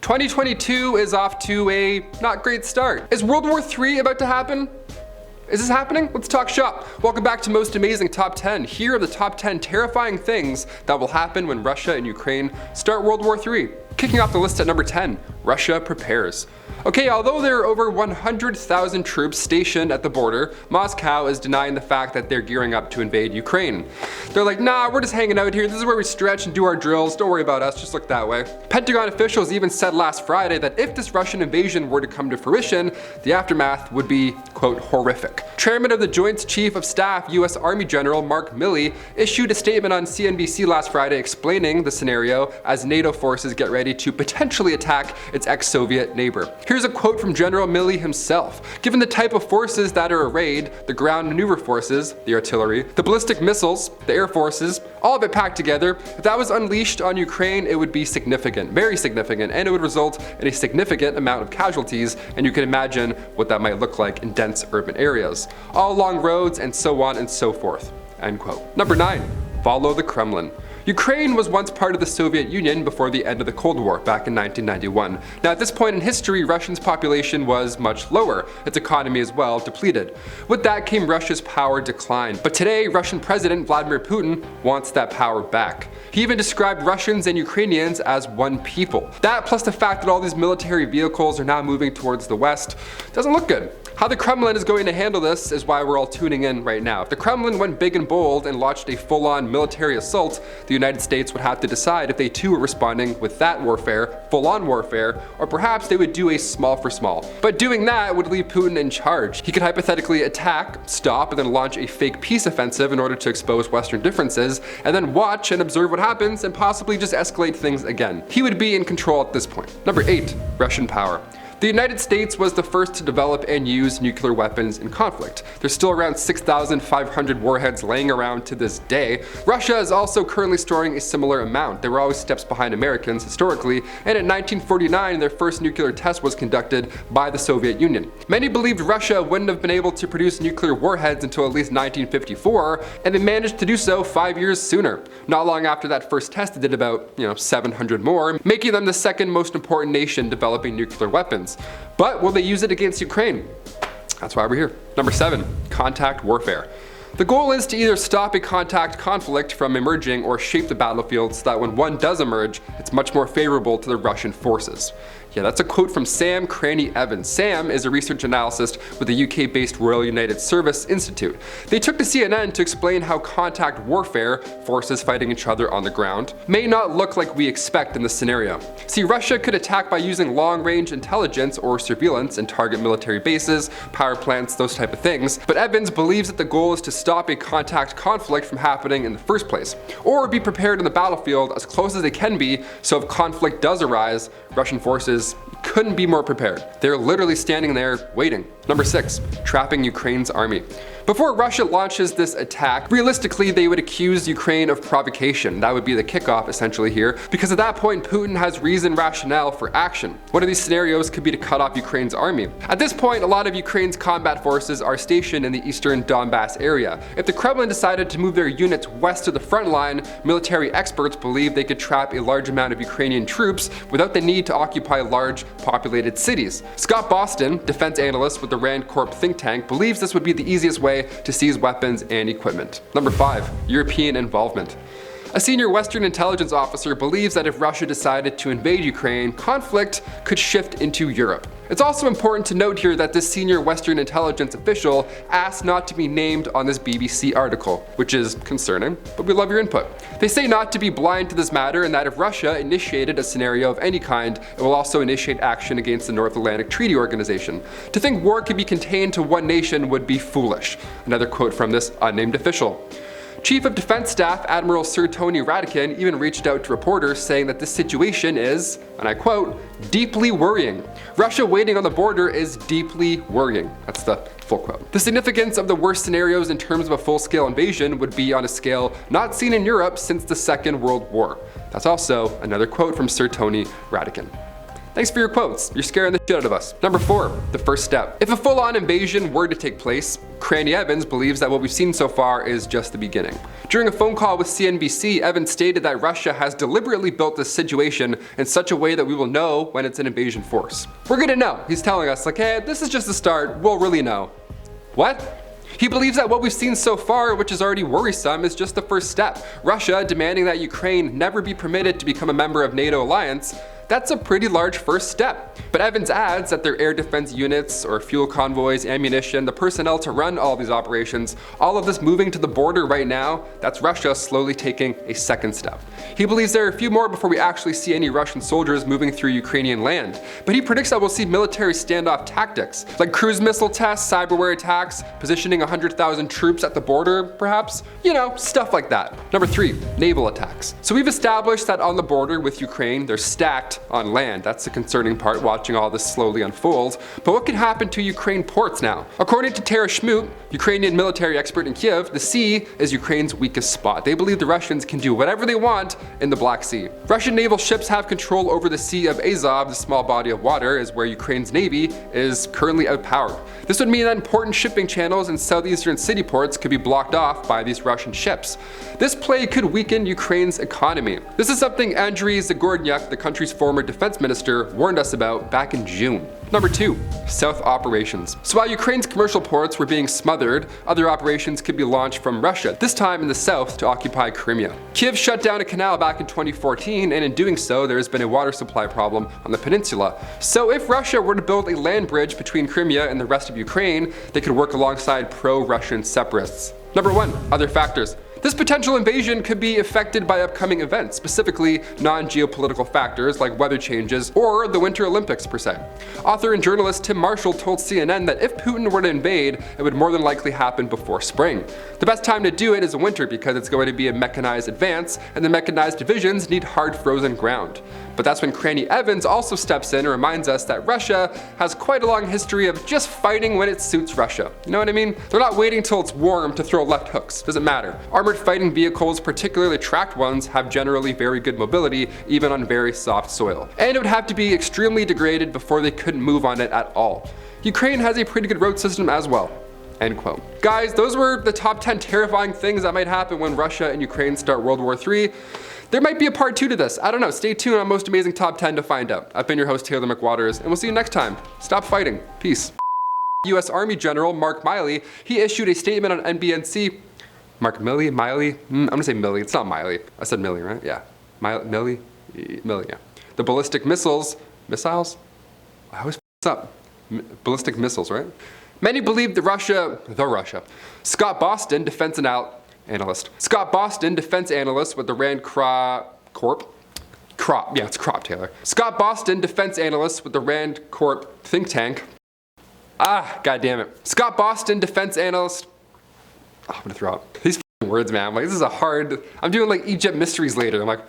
2022 is off to a not great start. Is World War III about to happen? Is this happening? Let's talk shop. Welcome back to Most Amazing Top 10. Here are the top 10 terrifying things that will happen when Russia and Ukraine start World War III. Kicking off the list at number 10, Russia prepares. Okay, although there are over 100,000 troops stationed at the border, Moscow is denying the fact that they're gearing up to invade Ukraine. They're like, nah, we're just hanging out here. This is where we stretch and do our drills. Don't worry about us, just look that way. Pentagon officials even said last Friday that if this Russian invasion were to come to fruition, the aftermath would be, quote, horrific. Chairman of the Joint Chief of Staff, U.S. Army General Mark Milley, issued a statement on CNBC last Friday explaining the scenario as NATO forces get ready to potentially attack its ex-Soviet neighbor. Here's a quote from General Milley himself. Given the type of forces that are arrayed, the ground maneuver forces, the artillery, the ballistic missiles, the air forces, all of it packed together, if that was unleashed on Ukraine, it would be significant, very significant, and it would result in a significant amount of casualties, and you can imagine what that might look like in dense urban areas, all along roads and so on and so forth, end quote. Number 9, follow the Kremlin. Ukraine was once part of the Soviet Union before the end of the Cold War back in 1991. Now at this point in history, Russia's population was much lower, its economy as well depleted. With that came Russia's power decline. But today, Russian President Vladimir Putin wants that power back. He even described Russians and Ukrainians as one people. That plus the fact that all these military vehicles are now moving towards the west doesn't look good. How the Kremlin is going to handle this is why we're all tuning in right now. If the Kremlin went big and bold and launched a full-on military assault, the United States would have to decide if they too were responding with that warfare, full-on warfare, or perhaps they would do a small for small. But doing that would leave Putin in charge. He could hypothetically attack, stop, and then launch a fake peace offensive in order to expose Western differences, and then watch and observe what happens and possibly just escalate things again. He would be in control at this point. Number 8, Russian power. The United States was the first to develop and use nuclear weapons in conflict. There's still around 6,500 warheads laying around to this day. Russia is also currently storing a similar amount. They were always steps behind Americans historically, and in 1949 their first nuclear test was conducted by the Soviet Union. Many believed Russia wouldn't have been able to produce nuclear warheads until at least 1954, and they managed to do so 5 years sooner. Not long after that first test, they did about 700 more, making them the second most important nation developing nuclear weapons. But will they use it against Ukraine? That's why we're here. Number 7, contact warfare. The goal is to either stop a contact conflict from emerging or shape the battlefield so that when one does emerge, it's much more favorable to the Russian forces. Yeah, that's a quote from Sam Cranny Evans. Sam is a research analyst with the UK-based Royal United Service Institute. They took to CNN to explain how contact warfare, forces fighting each other on the ground, may not look like we expect in this scenario. See, Russia could attack by using long-range intelligence or surveillance and target military bases, power plants, those type of things, but Evans believes that the goal is to stop a contact conflict from happening in the first place, or be prepared in the battlefield as close as they can be so if conflict does arise, Russian forces couldn't be more prepared. They're literally standing there waiting. Number 6, trapping Ukraine's army. Before Russia launches this attack, realistically they would accuse Ukraine of provocation. That would be the kickoff essentially here, because at that point Putin has reason rationale for action. One of these scenarios could be to cut off Ukraine's army. At this point, a lot of Ukraine's combat forces are stationed in the eastern Donbass area. If the Kremlin decided to move their units west to the front line, military experts believe they could trap a large amount of Ukrainian troops without the need to occupy large populated cities. Scott Boston, defense analyst with the Rand Corp think tank, believes this would be the easiest way to seize weapons and equipment. Number 5, European involvement. A senior Western intelligence officer believes that if Russia decided to invade Ukraine, conflict could shift into Europe. It's also important to note here that this senior Western intelligence official asked not to be named on this BBC article, which is concerning, but we love your input. They say not to be blind to this matter and that if Russia initiated a scenario of any kind, it will also initiate action against the North Atlantic Treaty Organization. To think war could be contained to one nation would be foolish. Another quote from this unnamed official. Chief of Defense Staff Admiral Sir Tony Radakin even reached out to reporters saying that this situation is, and I quote, deeply worrying. Russia waiting on the border is deeply worrying. That's the full quote. The significance of the worst scenarios in terms of a full-scale invasion would be on a scale not seen in Europe since the Second World War. That's also another quote from Sir Tony Radakin. Thanks for your quotes. You're scaring the shit out of us. Number 4, the first step. If a full-on invasion were to take place, Cranny Evans believes that what we've seen so far is just the beginning. During a phone call with CNBC, Evans stated that Russia has deliberately built this situation in such a way that we will know when it's an invasion force. We're gonna know. He's telling us like, hey, this is just the start, we'll really know. What? He believes that what we've seen so far, which is already worrisome, is just the first step. Russia demanding that Ukraine never be permitted to become a member of NATO alliance. That's a pretty large first step. But Evans adds that their air defense units or fuel convoys, ammunition, the personnel to run all these operations, all of this moving to the border right now, that's Russia slowly taking a second step. He believes there are a few more before we actually see any Russian soldiers moving through Ukrainian land. But he predicts that we'll see military standoff tactics, like cruise missile tests, cyberware attacks, positioning 100,000 troops at the border, perhaps. You know, stuff like that. Number 3, naval attacks. So we've established that on the border with Ukraine, they're stacked on land. That's the concerning part, watching all this slowly unfold. But what could happen to Ukraine ports now? According to Tara Schmoot, Ukrainian military expert in Kiev, the sea is Ukraine's weakest spot. They believe the Russians can do whatever they want in the Black Sea. Russian naval ships have control over the Sea of Azov, the small body of water, is where Ukraine's navy is currently outpowered. This would mean that important shipping channels in southeastern city ports could be blocked off by these Russian ships. This play could weaken Ukraine's economy. This is something Andriy Zagornyak, the country's former defense minister, warned us about back in June. Number 2, South operations. So while Ukraine's commercial ports were being smothered, other operations could be launched from Russia, this time in the south to occupy Crimea. Kiev shut down a canal back in 2014, and in doing so, there has been a water supply problem on the peninsula. So if Russia were to build a land bridge between Crimea and the rest of Ukraine, they could work alongside pro-Russian separatists. Number 1, other factors. This potential invasion could be affected by upcoming events, specifically non-geopolitical factors like weather changes or the Winter Olympics per se. Author and journalist Tim Marshall told CNN that if Putin were to invade, it would more than likely happen before spring. The best time to do it is winter because it's going to be a mechanized advance, and the mechanized divisions need hard frozen ground. But that's when Cranny Evans also steps in and reminds us that Russia has quite a long history of just fighting when it suits Russia. You know what I mean? They're not waiting till it's warm to throw left hooks. Doesn't matter. Armored fighting vehicles, particularly tracked ones, have generally very good mobility, even on very soft soil. And it would have to be extremely degraded before they couldn't move on it at all. Ukraine has a pretty good road system as well. End quote. Guys, those were the top 10 terrifying things that might happen when Russia and Ukraine start World War III. There might be a part 2 to this. I don't know. Stay tuned on Most Amazing Top 10 to find out. I've been your host, Taylor McWaters, and we'll see you next time. Stop fighting. Peace. U.S. Army General Mark Milley, he issued a statement on NBNC. Mark Milley? I'm gonna say Milley. It's not Miley. I said Milley, right? Yeah. Milley, yeah. The ballistic missiles? I always f up. Ballistic missiles, right? Many believe the Russia. Scott Boston, defense analyst. Scott Boston, defense analyst with the Rand Corp. It's Crop, Taylor. Scott Boston, defense analyst with the Rand Corp think tank. God damn it. Scott Boston, defense analyst. I'm gonna throw up. These words, man. I'm like, this is a hard. I'm doing like Egypt mysteries later. I'm like,